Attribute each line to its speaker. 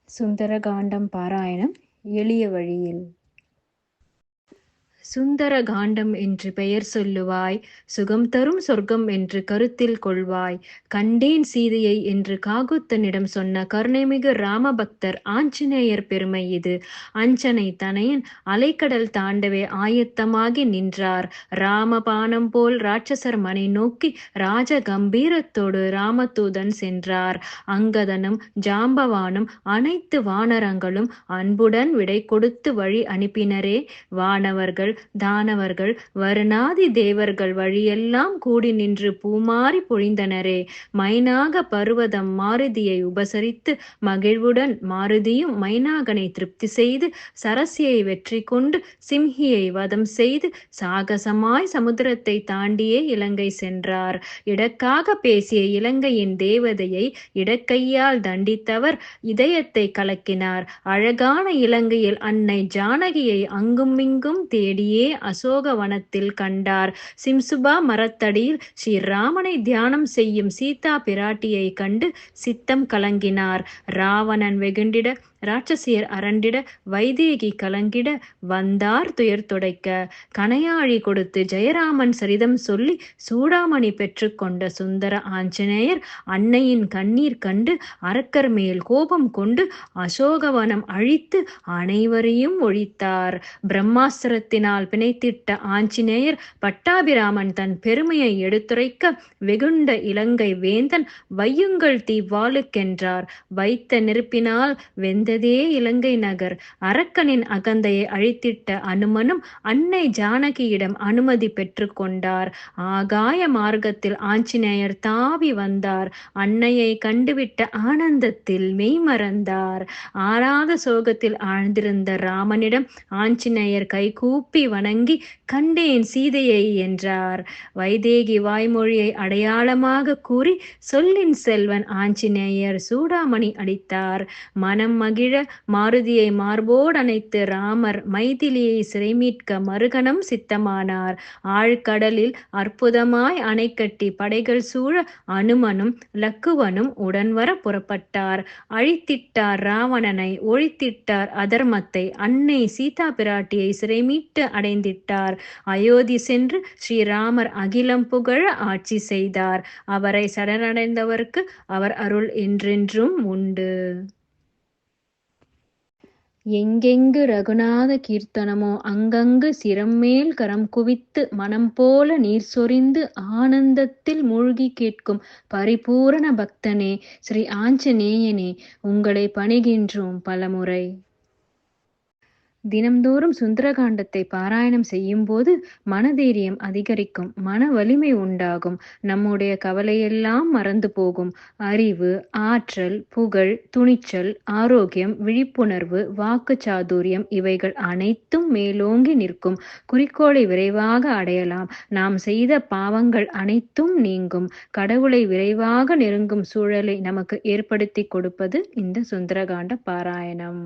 Speaker 1: சுந்தரகாண்டம் பாராயணம் எளிய வழியில். சுந்தர காண்டம் என்று பெயர் சொல்லுவாய், சுகம் தரும் சொர்க்கம் என்று கருத்தில் கொள்வாய். கண்டேன் சீதையை என்று காகுத்தனிடம் சொன்ன கருணைமிகு ராமபக்தர் ஆஞ்சநேயர் பெருமை இது. அஞ்சனை தனையன் அலைக்கடல் தாண்டவே ஆயத்தமாகி நின்றார். ராமபானம் போல் ராட்சசர் மனை நோக்கி ராஜ கம்பீரத்தோடு ராமதூதன் சென்றார். அங்கதனும் ஜாம்பவானும் அனைத்து வானரங்களும் அன்புடன் விடை கொடுத்து வழி அனுப்பினரே. வானவர்கள் தானவர்கள் வருணாதி தேவர்கள் வழியெல்லாம் கூடி நின்று பூமாரி பொழிந்தனரே. மைனாக பருவதம் மாருதியை உபசரித்து மகிழ்வுடன் மாருதியும் மைனாகனை திருப்தி செய்து சரசியை வெற்றி கொண்டு சிம்ஹியை வதம் செய்து சாகசமாய் சமுத்திரத்தை தாண்டியே இலங்கை சென்றார். இடக்காக பேசிய இலங்கையின் தேவதையை இடக்கையால் தண்டித்தவர் இதயத்தை கலக்கினார். அழகான இலங்கையில் அன்னை ஜானகியை அங்குமிங்கும் தேடியே அசோகவனத்தில் கண்டார். சிம்சுபா மரத்தடியில் ஸ்ரீராமனை தியானம் செய்யும் சீதா பிராட்டியை கண்டு சித்தம் கலங்கினார். ராவணன் வெகுண்டிட ராட்சசியர் அரண்டிட வைதேகி கலங்கிட வந்தார் துயர் துடைக்க. கனையாழி கொடுத்து ஜெயராமன் சரிதம் சொல்லி சூடாமணி பெற்று கொண்ட சுந்தர ஆஞ்சநேயர் அன்னையின் கண்ணீர் கண்டு அரக்கர் மேல் கோபம் கொண்டு அசோகவனம் அழித்து அனைவரையும் ஒழித்தார். பிரம்மாஸ்திரத்தினால் பிணைத்திட்ட ஆஞ்சநேயர் பட்டாபிராமன் தன் பெருமையை எடுத்துரைக்க வெகுண்ட இலங்கை வேந்தன் வையுங்கள் தீ வாளுக்கென்றார். வைத்த நெருப்பினால் வெந்ததே இலங்கை நகர். அரக்கனின் அகந்தையை அழித்திட்ட அனுமனும் அன்னை ஜானகியிடம் அனுமதி பெற்று கொண்டார். ஆகாய மார்க்கத்தில் ஆஞ்சநேயர் தாவி வந்தார். அன்னையை கண்டுவிட்ட ஆனந்தத்தில் மெய்மறந்தார். ஆறாத சோகத்தில் ஆழ்ந்திருந்த ராமனிடம் ஆஞ்சநேயர் கைகூப்பி வணங்கி கண்டேன் சீதையை என்றார். வைதேகி வாய்மொழியை அடையாளமாக கூறி சொல்லின் செல்வன் ஆஞ்சநேயர் சூடாமணி அளித்தார். மனம் மகிழ மாருதியை மார்போடு அணைத்து ராமர் மைதிலியை சிறைமீட்க மறுகணம் சித்தமானார். ஆழ்கடலில் அற்புதமாய் அணை கட்டி படைகள் சூழ அனுமனும் லக்குவனும் உடன்வர புறப்பட்டார். அழித்திட்டார் ராவணனை, ஒழித்திட்டார் அதர்மத்தை. அன்னை சீதா பிராட்டியை சிறைமீட்டு அடைந்திட்டார். அயோத்தி சென்று ஸ்ரீராமர் அகிலம் புகழ ஆட்சி செய்தார். அவரை சரணடைந்தவர்க்கு அவர் அருள் என்றென்றும் உண்டு. எங்கெங்கு ரகுநாத கீர்த்தனமோ அங்கங்கு சிரம்மேல் கரம் குவித்து மனம் போல நீர் சொரிந்து ஆனந்தத்தில் மூழ்கி கேட்கும் பரிபூரண பக்தனே ஸ்ரீ ஆஞ்சநேயனே, உங்களை பணிகின்றோம் பலமுறை. தினம்தோறும் சுந்தரகாண்டத்தை பாராயணம் செய்யும்போது மனதைரியம் அதிகரிக்கும், மன வலிமை உண்டாகும், நம்முடைய கவலையெல்லாம் மறந்து போகும். அறிவு, ஆற்றல், புகழ், துணிச்சல், ஆரோக்கியம், விழிப்புணர்வு, வாக்கு சாதுரியம் இவைகள் அனைத்தும் மேலோங்கி நிற்கும். குறிக்கோளை விரைவாக அடையலாம். நாம் செய்த பாவங்கள் அனைத்தும் நீங்கும். கடவுளை விரைவாக நெருங்கும் சூழலை நமக்கு ஏற்படுத்தி கொடுப்பது இந்த சுந்தரகாண்ட பாராயணம்.